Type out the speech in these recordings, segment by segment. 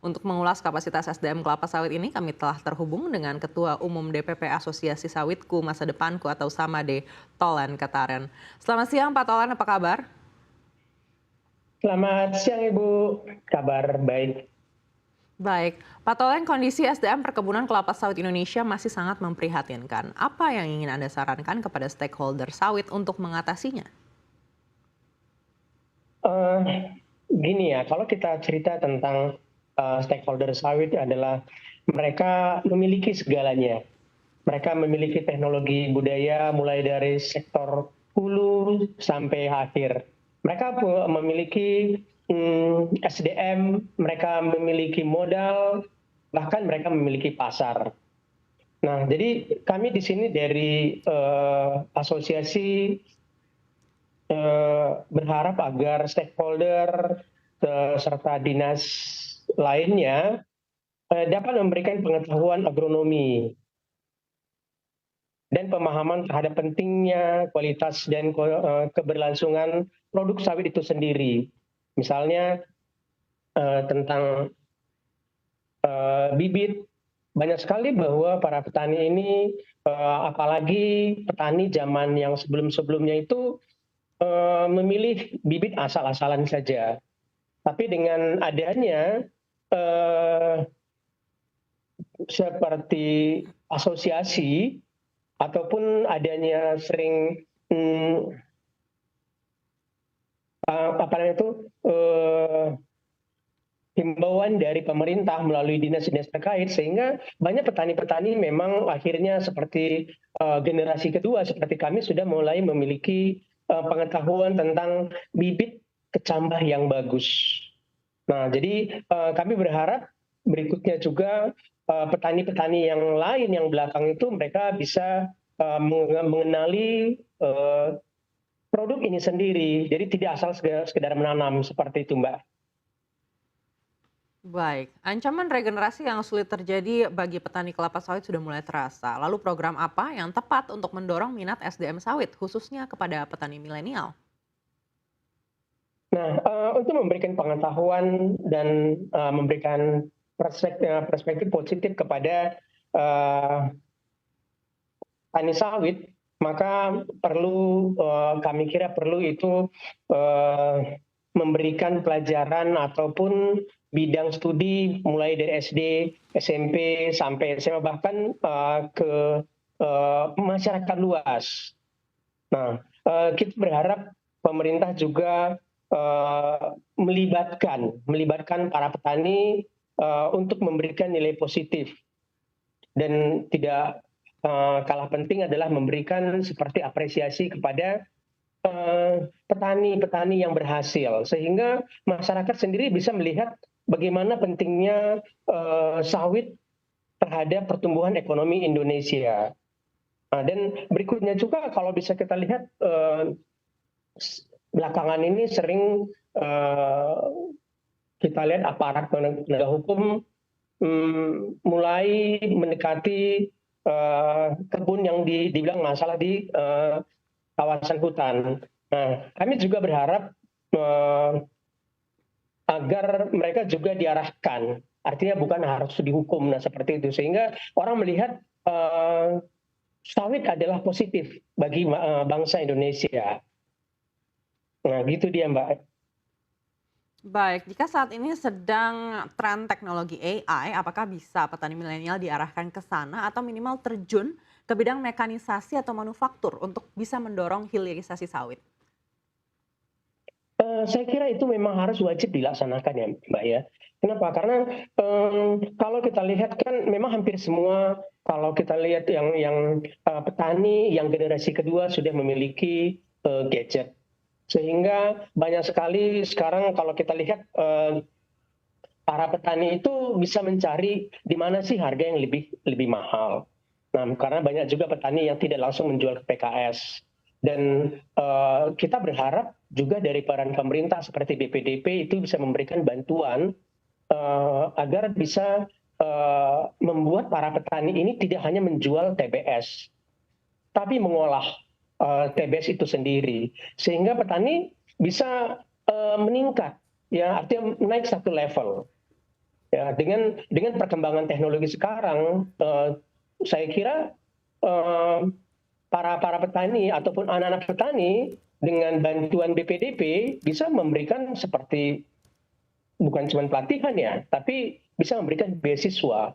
Untuk mengulas kapasitas SDM kelapa sawit ini, kami telah terhubung dengan Ketua Umum DPP Asosiasi Sawitku Masa Depanku atau Samade, Tolan Ketaren. Selamat siang Pak Tolan, apa kabar? Selamat siang Ibu, kabar baik. Baik, Pak Tolan, kondisi SDM perkebunan kelapa sawit Indonesia masih sangat memprihatinkan. Apa yang ingin Anda sarankan kepada stakeholder sawit untuk mengatasinya? Gini ya, kalau kita cerita tentang stakeholder sawit adalah mereka memiliki segalanya. Mereka memiliki teknologi budaya mulai dari sektor hulu sampai akhir. Mereka memiliki SDM, mereka memiliki modal, bahkan mereka memiliki pasar. Nah, jadi kami di sini dari asosiasi berharap agar stakeholder serta dinas lainnya dapat memberikan pengetahuan agronomi dan pemahaman terhadap pentingnya kualitas dan keberlangsungan produk sawit itu sendiri. Misalnya tentang bibit, banyak sekali bahwa para petani ini, apalagi petani zaman yang sebelum-sebelumnya itu memilih bibit asal-asalan saja. Tapi dengan adanya seperti asosiasi ataupun adanya sering apa namanya itu himbauan dari pemerintah melalui dinas-dinas terkait, sehingga banyak petani-petani memang akhirnya seperti generasi kedua seperti kami sudah mulai memiliki pengetahuan tentang bibit kecambah yang bagus. Nah, jadi kami berharap berikutnya juga petani-petani yang lain yang belakang itu mereka bisa mengenali produk ini sendiri. Jadi tidak asal sekedar menanam seperti itu, Mbak. Baik, ancaman regenerasi yang sulit terjadi bagi petani kelapa sawit sudah mulai terasa. Lalu program apa yang tepat untuk mendorong minat SDM sawit, khususnya kepada petani milenial? Nah, untuk memberikan pengetahuan dan memberikan perspektif positif kepada petani sawit, maka kami kira perlu itu memberikan pelajaran ataupun bidang studi mulai dari SD, SMP sampai SMA bahkan ke masyarakat luas. Nah, kita berharap pemerintah juga melibatkan para petani untuk memberikan nilai positif, dan tidak kalah penting adalah memberikan seperti apresiasi kepada petani-petani yang berhasil, sehingga masyarakat sendiri bisa melihat bagaimana pentingnya sawit terhadap pertumbuhan ekonomi Indonesia. Nah, dan berikutnya juga kalau bisa kita lihat belakangan ini sering kita lihat aparat penegak hukum mulai mendekati kebun yang dibilang masalah di kawasan hutan. Nah, kami juga berharap agar mereka juga diarahkan, artinya bukan harus dihukum, nah seperti itu, sehingga orang melihat sawit adalah positif bagi bangsa Indonesia. Nah, gitu dia, Mbak. Baik, jika saat ini sedang tren teknologi AI, apakah bisa petani milenial diarahkan ke sana atau minimal terjun ke bidang mekanisasi atau manufaktur untuk bisa mendorong hilirisasi sawit? Saya kira itu memang harus wajib dilaksanakan ya, Mbak ya. Kenapa? Karena kalau kita lihat kan memang hampir semua, kalau kita lihat yang petani yang generasi kedua sudah memiliki gadget. Sehingga banyak sekali sekarang kalau kita lihat para petani itu bisa mencari di mana sih harga yang lebih mahal. Nah, karena banyak juga petani yang tidak langsung menjual ke PKS. Dan kita berharap juga dari peran pemerintah seperti BPDP itu bisa memberikan bantuan agar bisa membuat para petani ini tidak hanya menjual TBS, tapi mengolah TBS itu sendiri, sehingga petani bisa meningkat, ya artinya naik satu level. Ya, dengan perkembangan teknologi sekarang, saya kira eh, para petani ataupun anak-anak petani dengan bantuan BPDP bisa memberikan seperti bukan cuma pelatihan ya, tapi bisa memberikan beasiswa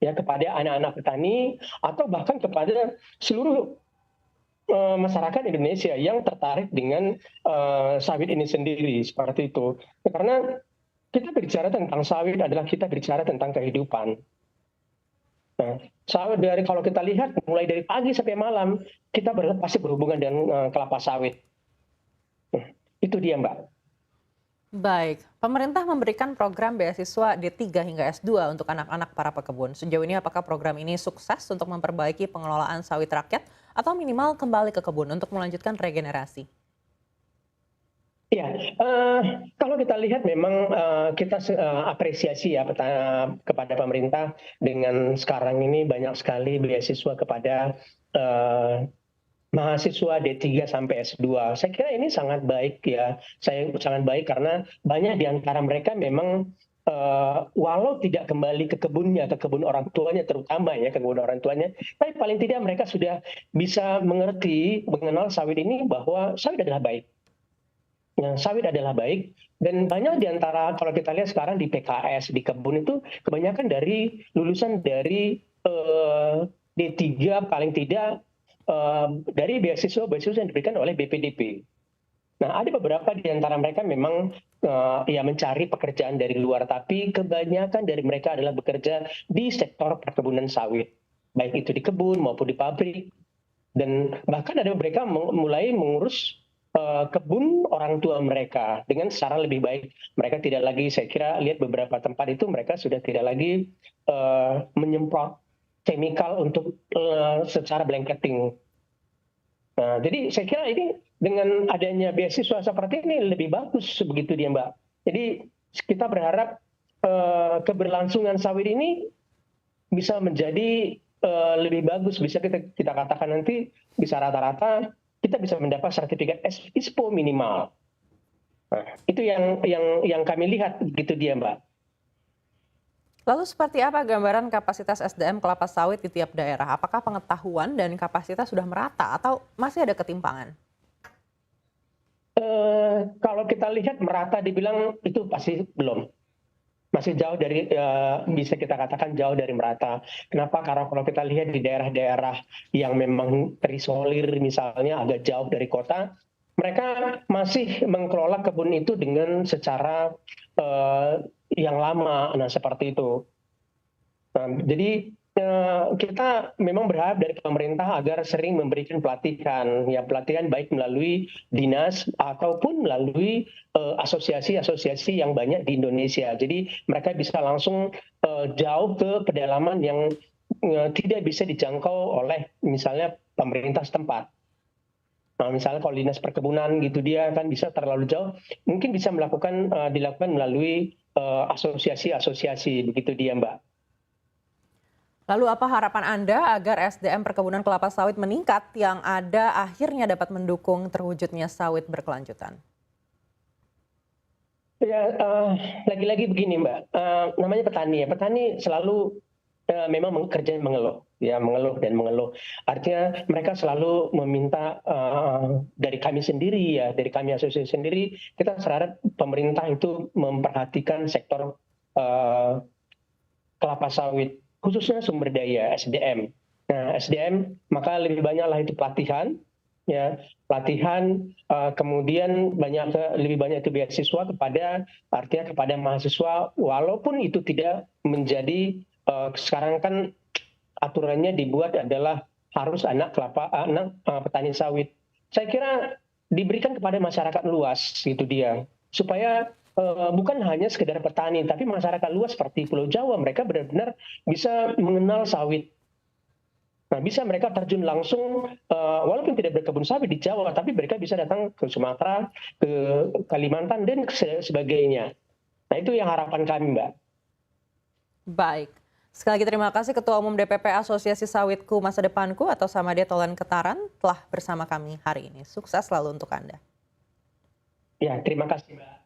ya kepada anak-anak petani atau bahkan kepada seluruh masyarakat Indonesia yang tertarik dengan sawit ini sendiri seperti itu. Karena kita berbicara tentang sawit adalah kita berbicara tentang kehidupan. Nah, sawit dari kalau kita lihat mulai dari pagi sampai malam kita pasti berhubungan dengan kelapa sawit. Nah, itu dia Mbak. Baik, pemerintah memberikan program beasiswa D3 hingga S2 untuk anak-anak para pekebun. Sejauh ini apakah program ini sukses untuk memperbaiki pengelolaan sawit rakyat atau minimal kembali ke kebun untuk melanjutkan regenerasi? Ya, kalau kita lihat memang kita apresiasi ya kepada pemerintah dengan sekarang ini banyak sekali beasiswa kepada mahasiswa D3 sampai S2. Saya kira ini sangat baik ya. Saya sangat baik karena banyak di antara mereka memang walau tidak kembali ke kebunnya, ke kebun orang tuanya terutama ya, ke kebun orang tuanya, tapi paling tidak mereka sudah bisa mengerti, mengenal sawit ini bahwa sawit adalah baik. Nah, sawit adalah baik dan banyak di antara kalau kita lihat sekarang di PKS, di kebun itu kebanyakan dari lulusan dari D3 paling tidak dari beasiswa yang diberikan oleh BPDP. Nah, ada beberapa di antara mereka memang ya mencari pekerjaan dari luar, tapi kebanyakan dari mereka adalah bekerja di sektor perkebunan sawit, baik itu di kebun maupun di pabrik. Dan bahkan ada mereka mulai mengurus kebun orang tua mereka dengan secara lebih baik. Mereka tidak lagi, saya kira lihat beberapa tempat itu mereka sudah tidak lagi menyemprot chemical untuk secara blanketing. Nah, jadi saya kira ini dengan adanya beasiswa seperti ini lebih bagus begitu dia Mbak. Jadi kita berharap keberlangsungan sawit ini bisa menjadi lebih bagus, bisa kita katakan nanti bisa rata-rata kita bisa mendapat sertifikat ISPO minimal. Nah, itu yang kami lihat gitu dia Mbak. Lalu seperti apa gambaran kapasitas SDM kelapa sawit di tiap daerah? Apakah pengetahuan dan kapasitas sudah merata atau masih ada ketimpangan? Kalau kita lihat merata dibilang itu pasti belum. Masih jauh dari, bisa kita katakan jauh dari merata. Kenapa? Karena kalau kita lihat di daerah-daerah yang memang terisolir misalnya agak jauh dari kota, mereka masih mengelola kebun itu dengan secara yang lama. Nah, seperti itu. Nah, jadi kita memang berharap dari pemerintah agar sering memberikan pelatihan, ya pelatihan baik melalui dinas ataupun melalui asosiasi-asosiasi yang banyak di Indonesia. Jadi mereka bisa langsung jauh ke pedalaman yang tidak bisa dijangkau oleh misalnya pemerintah setempat. Nah, misalnya kalau dinas perkebunan gitu dia kan bisa terlalu jauh, mungkin bisa dilakukan melalui asosiasi-asosiasi begitu dia Mbak. Lalu apa harapan Anda agar SDM perkebunan kelapa sawit meningkat yang ada akhirnya dapat mendukung terwujudnya sawit berkelanjutan? Ya, lagi-lagi begini Mbak, namanya petani ya, petani selalu memang kerjanya mengeluh, ya mengeluh dan mengeluh. Artinya mereka selalu meminta dari kami sendiri ya, dari kami asosiasi sendiri, kita berharap pemerintah itu memperhatikan sektor kelapa sawit, khususnya sumber daya SDM. Nah, SDM maka lebih banyaklah itu pelatihan, ya pelatihan, kemudian lebih banyak itu beasiswa artinya kepada mahasiswa, walaupun itu tidak menjadi sekarang kan aturannya dibuat adalah harus anak petani sawit. Saya kira diberikan kepada masyarakat luas gitu dia, supaya bukan hanya sekedar petani, tapi masyarakat luas seperti Pulau Jawa mereka benar-benar bisa mengenal sawit. Nah, bisa mereka terjun langsung, walaupun tidak berkebun sawit di Jawa, tapi mereka bisa datang ke Sumatera, ke Kalimantan, dan sebagainya. Nah, itu yang harapan kami, Mbak. Baik. Sekali lagi terima kasih Ketua Umum DPP Asosiasi Sawitku Masa Depanku atau Samadia Tolan Ketaran telah bersama kami hari ini. Sukses selalu untuk Anda. Ya, terima kasih, Mbak.